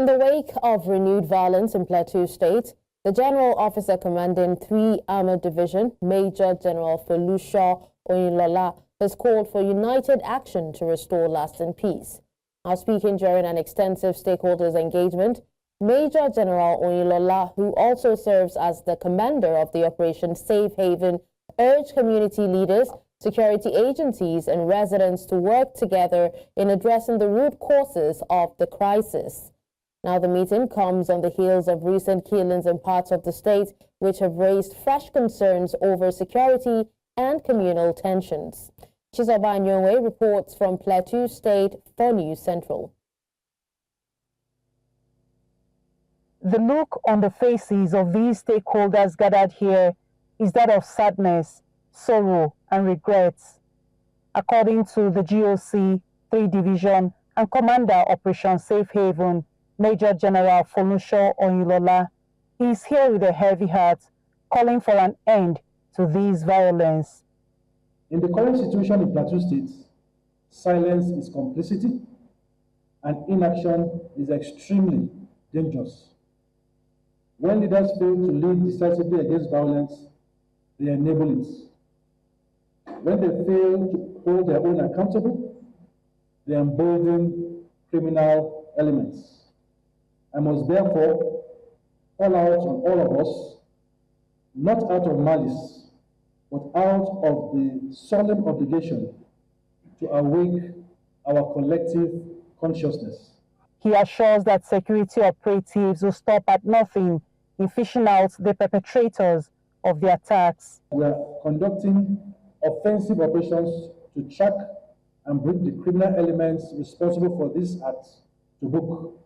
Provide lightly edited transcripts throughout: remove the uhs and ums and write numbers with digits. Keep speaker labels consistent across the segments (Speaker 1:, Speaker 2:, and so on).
Speaker 1: In the wake of renewed violence in Plateau State, the General Officer commanding 3 Armoured Division, Major General Folusho Oyinlola, has called for united action to restore lasting peace. Now speaking during an extensive stakeholders engagement, Major General Oyinlola, who also serves as the commander of the Operation Safe Haven, urged community leaders, security agencies and residents to work together in addressing the root causes of the crisis. Now, the meeting comes on the heels of recent killings in parts of the state, which have raised fresh concerns over security and communal tensions. Chizoba Anionwe reports from Plateau State for News Central.
Speaker 2: The look on the faces of these stakeholders gathered here is that of sadness, sorrow, and regrets. According to the GOC 3 Division and Commander Operation Safe Haven, Major General Folusho Oyinlola, is here with a heavy heart, calling for an end to this violence.
Speaker 3: In the current situation in Plateau State, silence is complicity and inaction is extremely dangerous. When leaders fail to lead decisively against violence, they enable it. When they fail to hold their own accountable, they embolden criminal elements. I must therefore call out on all of us, not out of malice, but out of the solemn obligation to awake our collective consciousness.
Speaker 2: He assures that security operatives will stop at nothing in fishing out the perpetrators of the attacks.
Speaker 3: We are conducting offensive operations to track and bring the criminal elements responsible for these acts to book.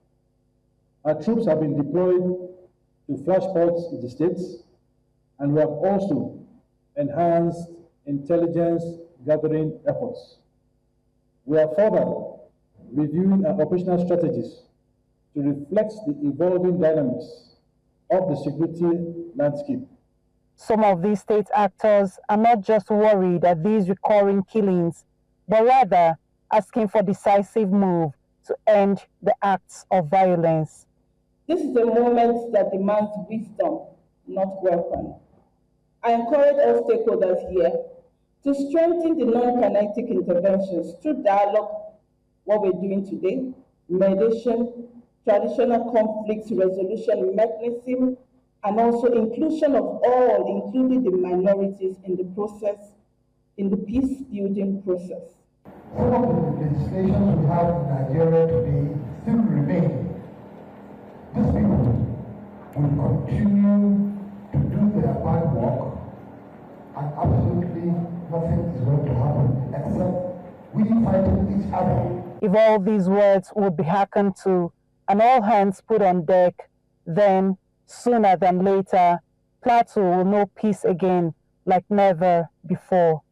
Speaker 3: Our troops have been deployed to flashpoints in the states, and we have also enhanced intelligence gathering efforts. We are further reviewing our operational strategies to reflect the evolving dynamics of the security landscape.
Speaker 2: Some of these state actors are not just worried at these recurring killings, but rather asking for decisive move to end the acts of violence.
Speaker 4: This is a moment that demands wisdom, not weapon. I encourage all stakeholders here to strengthen the non-kinetic interventions through dialogue, what we're doing today, mediation, traditional conflict resolution mechanism, and also inclusion of all, including the minorities in the process, in the peace-building process.
Speaker 5: Some of the legislations we have in Nigeria today still remain. These people will continue to do their bad work, and absolutely nothing is going to happen except we fighting each other.
Speaker 2: If all these words would be hearkened to and all hands put on deck, then sooner than later, Plateau will know peace again like never before.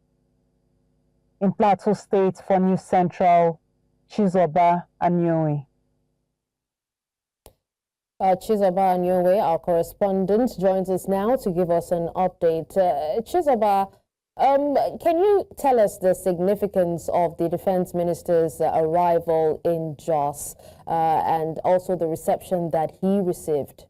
Speaker 2: In Plateau State for News Central, Chizoba Anionwe.
Speaker 1: Chizoba Anionwe, our correspondent, joins us now to give us an update. Chizoba, can you tell us the significance of the Defense Minister's arrival in Jos and also the reception that he received?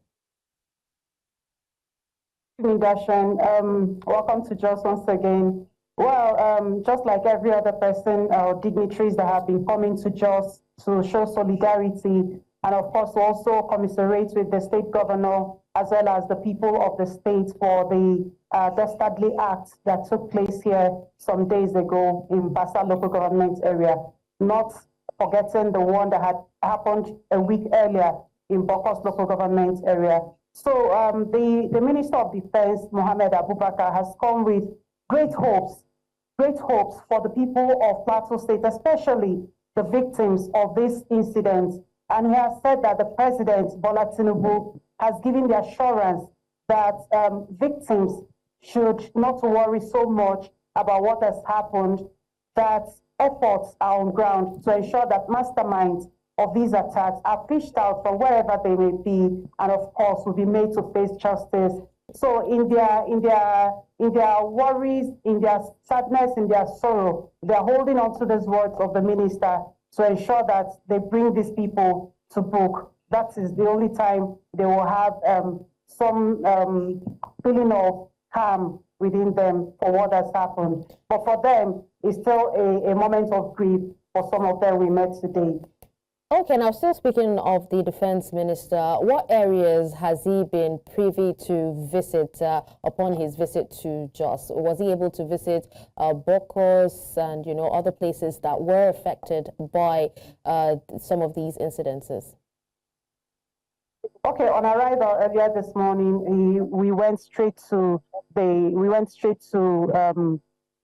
Speaker 6: Welcome to Jos once again. Well, just like every other person or dignitaries that have been coming to Jos to show solidarity and of course also commiserate with the state governor as well as the people of the state for the dastardly act that took place here some days ago in Basa local government area, not forgetting the one that had happened a week earlier in Bokos local government area. So the Minister of Defense, Mohammed Abubakar, has come with great hopes for the people of Plateau State, especially the victims of this incident. And he has said that the President, Bola Tinubu, has given the assurance that victims should not worry so much about what has happened, that efforts are on ground to ensure that masterminds of these attacks are fished out from wherever they may be, and of course will be made to face justice. So in their worries, in their sadness, in their sorrow, they are holding on to these words of the minister to ensure that they bring these people to book. that is the only time they will have some feeling of calm within them for what has happened. But for them, it's still a moment of grief for some of them we met today.
Speaker 1: Okay, now still speaking of the defense minister, what areas has he been privy to visit upon his visit to Jos? Was he able to visit Bokos and, you know, other places that were affected by some of these incidences?
Speaker 6: Okay, on arrival earlier this morning, we went straight to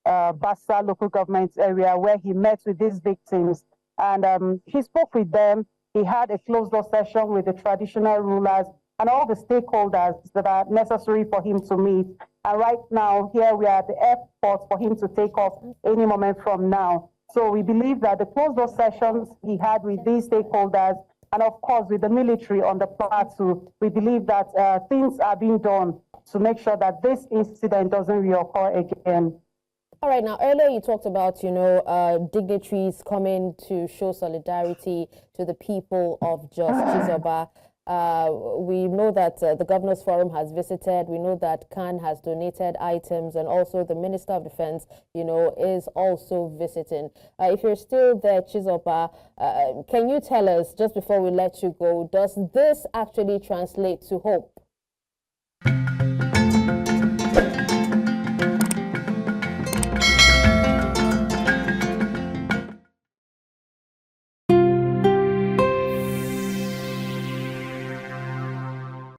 Speaker 6: Bassa local government area where he met with these victims. And he spoke with them. He had a closed-door session with the traditional rulers and all the stakeholders that are necessary for him to meet. And right now, here we are at the airport for him to take off any moment from now. So we believe that the closed-door sessions he had with these stakeholders and, of course, with the military on the plateau, we believe that things are being done to make sure that this incident doesn't reoccur again.
Speaker 1: All right, now earlier you talked about, you know, dignitaries coming to show solidarity to the people of Jos, Chizoba. We know that the Governors Forum has visited. We know that Khan has donated items, and also the Minister of Defense, you know, is also visiting. If you're still there, Chizoba, can you tell us, just before we let you go, does this actually translate to hope